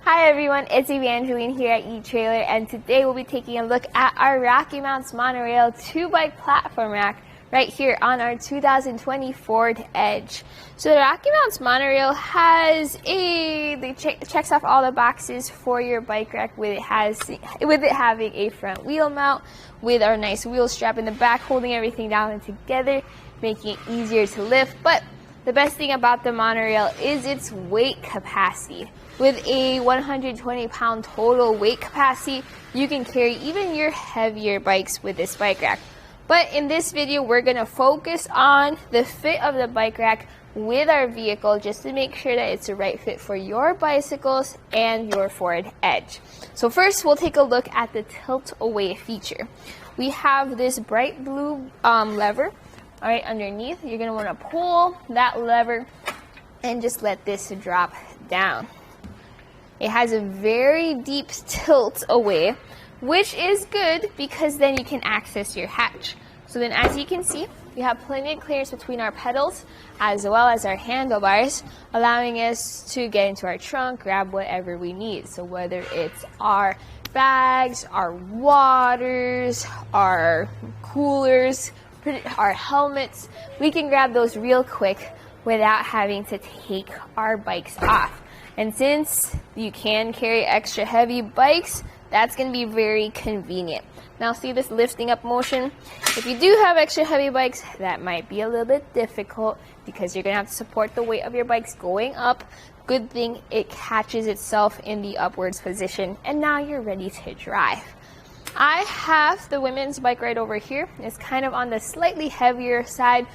Hi everyone, it's Evangeline here at etrailer, and today we'll be taking a look at our RockyMounts MonoRail 2-bike platform rack right here on our 2020 Ford Edge. So the RockyMounts MonoRail checks off all the boxes for your bike rack with it having a front wheel mount with our nice wheel strap in the back holding everything down and together, making it easier to lift. But the best thing about the monorail is its weight capacity. With a 120-pound total weight capacity, you can carry even your heavier bikes with this bike rack. But in this video, we're going to focus on the fit of the bike rack with our vehicle just to make sure that it's the right fit for your bicycles and your Ford Edge. So first, we'll take a look at the tilt away feature. We have this bright blue lever. All right, underneath, you're going to want to pull that lever and just let this drop down. It has a very deep tilt away, which is good because then you can access your hatch. So then, as you can see, we have plenty of clearance between our pedals as well as our handlebars, allowing us to get into our trunk, grab whatever we need. So whether it's our bags, our waters, our coolers, our helmets, we can grab those real quick without having to take our bikes off. And since you can carry extra heavy bikes, that's going to be very convenient. Now see this lifting up motion? If you do have extra heavy bikes, that might be a little bit difficult because you're going to have to support the weight of your bikes going up. Good thing it catches itself in the upwards position, and now you're ready to drive. I have the women's bike right over here. It's kind of on the slightly heavier side,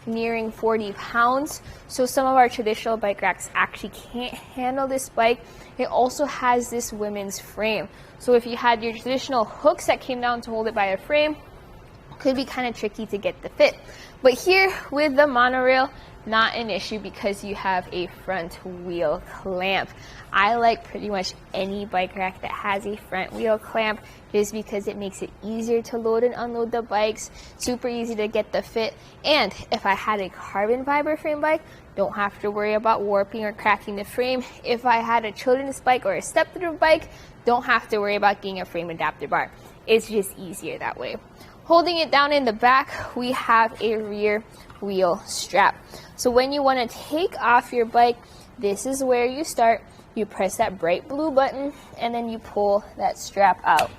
nearing 40 pounds. So some of our traditional bike racks actually can't handle this bike. It also has this women's frame. So if you had your traditional hooks that came down to hold it by a frame, it could be kind of tricky to get the fit. But here with the monorail, not an issue because you have a front wheel clamp. I like pretty much any bike rack that has a front wheel clamp just because it makes it easier to load and unload the bikes, super easy to get the fit. And if I had a carbon fiber frame bike, don't have to worry about warping or cracking the frame. If I had a children's bike or a step-through bike, don't have to worry about getting a frame adapter bar. It's just easier that way. Holding it down in the back, we have a rear wheel strap. So when you want to take off your bike, this is where you start. You press that bright blue button and then you pull that strap out.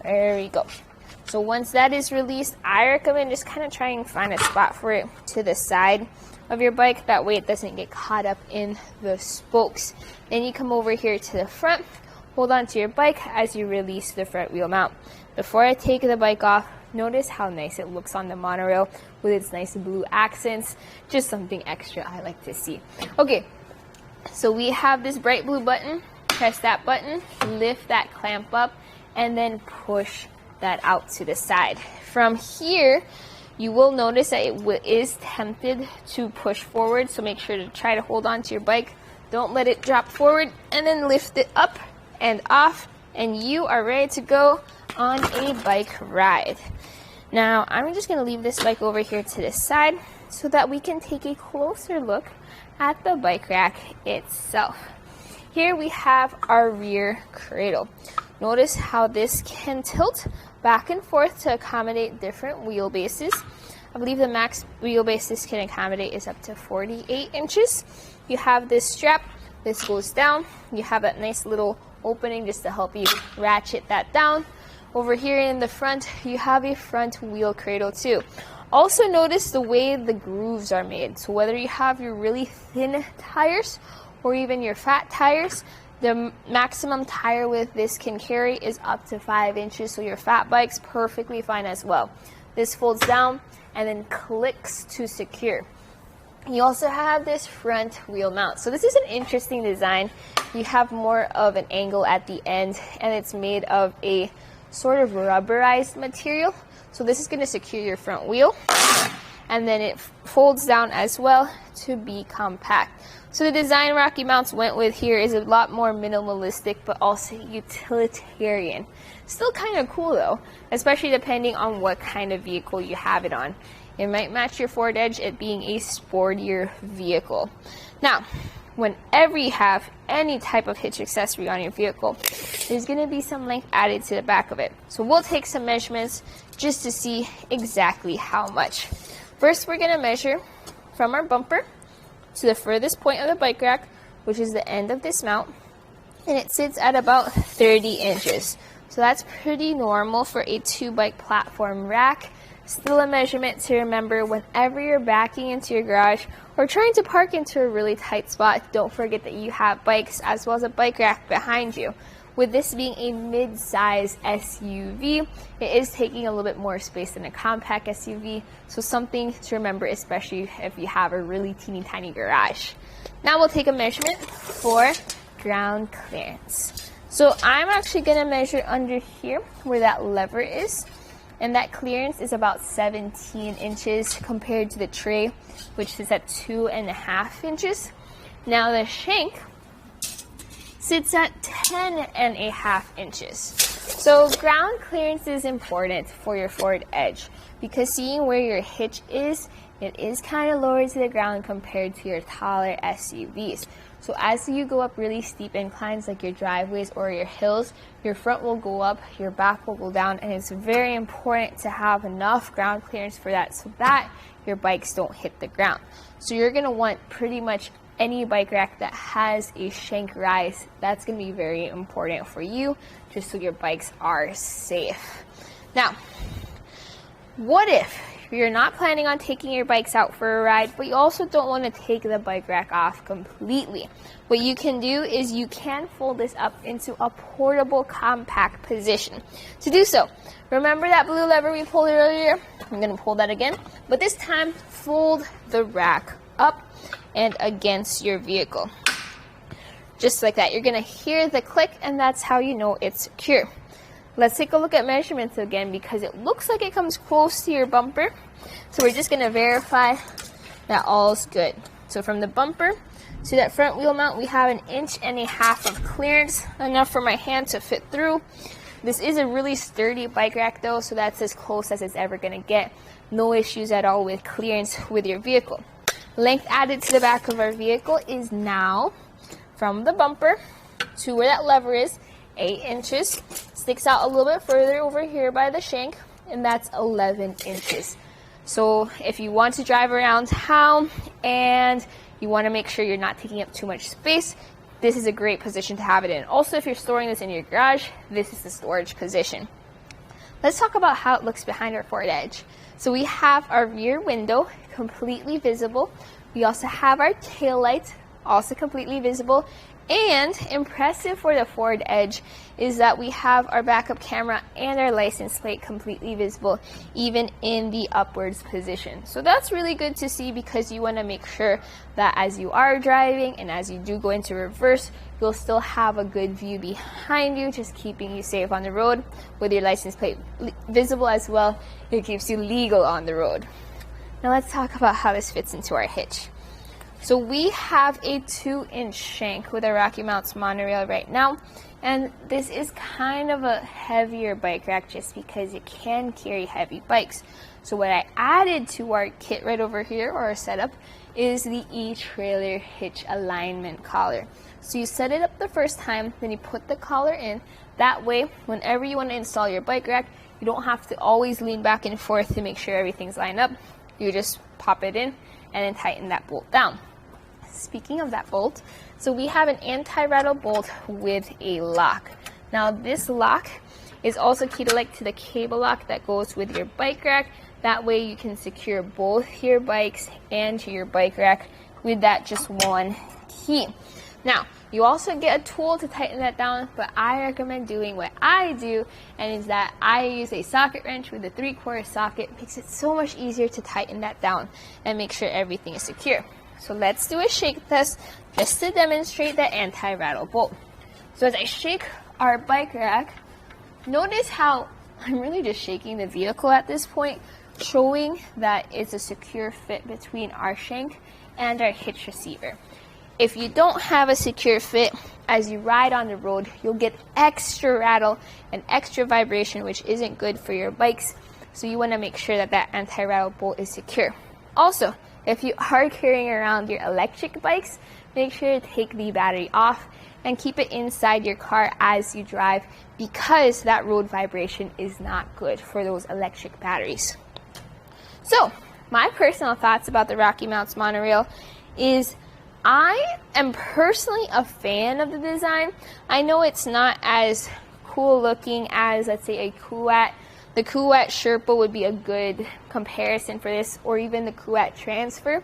There we go. So once that is released, I recommend just kind of trying and find a spot for it to the side of your bike. That way it doesn't get caught up in the spokes. Then you come over here to the front, hold on to your bike as you release the front wheel mount. Before I take the bike off, notice how nice it looks on the monorail with its nice blue accents. Just something extra I like to see. Okay, so we have this bright blue button. Press that button, lift that clamp up, and then push that out to the side. From here, you will notice that it is tempted to push forward, so make sure to try to hold on to your bike. Don't let it drop forward, and then lift it up and off, and you are ready to go on a bike ride. Now, I'm just going to leave this bike over here to the side so that we can take a closer look at the bike rack itself. Here we have our rear cradle. Notice how this can tilt back and forth to accommodate different wheelbases. I believe the max wheelbase this can accommodate is up to 48 inches. You have this strap. This goes down. You have that nice little opening just to help you ratchet that down. Over here in the front, you have a front wheel cradle too. Also notice the way the grooves are made. So whether you have your really thin tires or even your fat tires, the maximum tire width this can carry is up to 5 inches. So your fat bike's perfectly fine as well. This folds down and then clicks to secure. You also have this front wheel mount. So this is an interesting design. You have more of an angle at the end, and it's made of a sort of rubberized material. So this is going to secure your front wheel, and then it folds down as well to be compact. So the design RockyMounts went with here is a lot more minimalistic, but also utilitarian. Still kind of cool though, especially depending on what kind of vehicle you have it on. It might match your Ford Edge, it being a sportier vehicle. Now, whenever you have any type of hitch accessory on your vehicle, there's going to be some length added to the back of it. So we'll take some measurements just to see exactly how much. First, we're going to measure from our bumper to the furthest point of the bike rack, which is the end of this mount, and it sits at about 30 inches. So that's pretty normal for a 2-bike platform rack. Still a measurement to remember whenever you're backing into your garage or trying to park into a really tight spot. Don't forget that you have bikes as well as a bike rack behind you. With this being a mid-size SUV, it is taking a little bit more space than a compact SUV, so something to remember, especially if you have a really teeny tiny garage. Now we'll take a measurement for ground clearance. So I'm actually going to measure under here where that lever is, and that clearance is about 17 inches compared to the tray, which is at 2.5 inches. Now the shank sits at 10.5 inches. So ground clearance is important for your forward edge because seeing where your hitch is, it is kind of lower to the ground compared to your taller SUVs. So as you go up really steep inclines like your driveways or your hills, your front will go up, your back will go down, and it's very important to have enough ground clearance for that so that your bikes don't hit the ground. So you're going to want pretty much any bike rack that has a shank rise. That's going to be very important for you just so your bikes are safe. Now, what if you're not planning on taking your bikes out for a ride, but you also don't want to take the bike rack off completely? What you can do is you can fold this up into a portable compact position. To do so, remember that blue lever we pulled earlier? I'm going to pull that again, but this time fold the rack up and against your vehicle. Just like that. You're going to hear the click, and that's how you know it's secure. Let's take a look at measurements again because it looks like it comes close to your bumper. So we're just going to verify that all's good. So from the bumper to that front wheel mount, we have 1.5 inches of clearance, enough for my hand to fit through. This is a really sturdy bike rack though, so that's as close as it's ever going to get. No issues at all with clearance with your vehicle. Length added to the back of our vehicle is now from the bumper to where that lever is, 8 inches. Sticks out a little bit further over here by the shank, and that's 11 inches. So if you want to drive around town and you want to make sure you're not taking up too much space, this is a great position to have it in. Also, if you're storing this in your garage, this is the storage position. Let's talk about how it looks behind our forward edge. So we have our rear window completely visible. We also have our tail lights also completely visible. And impressive for the forward edge is that we have our backup camera and our license plate completely visible even in the upwards position. So that's really good to see because you want to make sure that as you are driving and as you do go into reverse, you'll still have a good view behind you, just keeping you safe on the road. With your license plate visible as well, it keeps you legal on the road. Now let's talk about how this fits into our hitch. So we have a 2-inch shank with our RockyMounts MonoRail right now, and this is kind of a heavier bike rack just because it can carry heavy bikes. So what I added to our kit right over here, or our setup, is the etrailer hitch alignment collar. So you set it up the first time, then you put the collar in. That way, whenever you want to install your bike rack, you don't have to always lean back and forth to make sure everything's lined up. You just pop it in and then tighten that bolt down. Speaking of that bolt, so we have an anti-rattle bolt with a lock. Now this lock is also Keto-like to the cable lock that goes with your bike rack. That way you can secure both your bikes and your bike rack with that just one key. Now you also get a tool to tighten that down, but I recommend doing what I do, and is that I use a socket wrench with a 3/4 socket. It makes it so much easier to tighten that down and make sure everything is secure. So let's do a shake test just to demonstrate the anti-rattle bolt. So as I shake our bike rack, notice how I'm really just shaking the vehicle at this point, showing that it's a secure fit between our shank and our hitch receiver. If you don't have a secure fit, as you ride on the road, you'll get extra rattle and extra vibration, which isn't good for your bikes. So you want to make sure that that anti-rattle bolt is secure. Also, if you are carrying around your electric bikes, make sure to take the battery off and keep it inside your car as you drive, because that road vibration is not good for those electric batteries. So, my personal thoughts about the RockyMounts MonoRail is I am personally a fan of the design. I know it's not as cool looking as, let's say, a Kuat. The Kuat Sherpa would be a good comparison for this, or even the Kuat Transfer.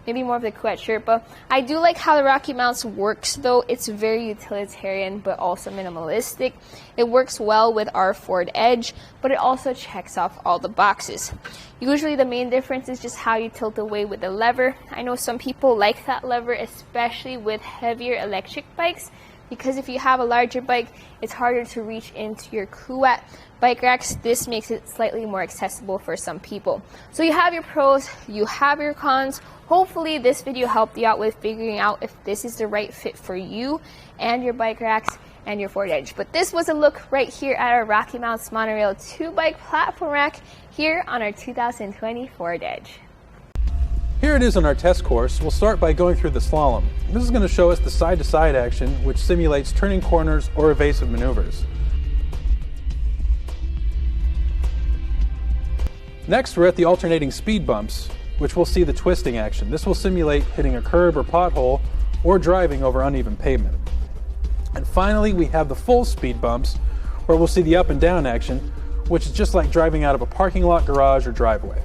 Maybe more of the Kuat Sherpa. I do like how the RockyMounts works though. It's very utilitarian but also minimalistic. It works well with our Ford Edge, but it also checks off all the boxes. Usually the main difference is just how you tilt away with the lever. I know some people like that lever, especially with heavier electric bikes, because if you have a larger bike, it's harder to reach into your Kuat bike racks. This makes it slightly more accessible for some people. So you have your pros, you have your cons. Hopefully this video helped you out with figuring out if this is the right fit for you and your bike racks and your Ford Edge. But this was a look right here at our RockyMounts MonoRail 2-bike platform rack here on our 2020 Ford Edge. Here it is on our test course. We'll start by going through the slalom. This is going to show us the side-to-side action, which simulates turning corners or evasive maneuvers. Next, we're at the alternating speed bumps, which we'll see the twisting action. This will simulate hitting a curb or pothole or driving over uneven pavement. And finally, we have the full speed bumps, where we'll see the up and down action, which is just like driving out of a parking lot, garage, or driveway.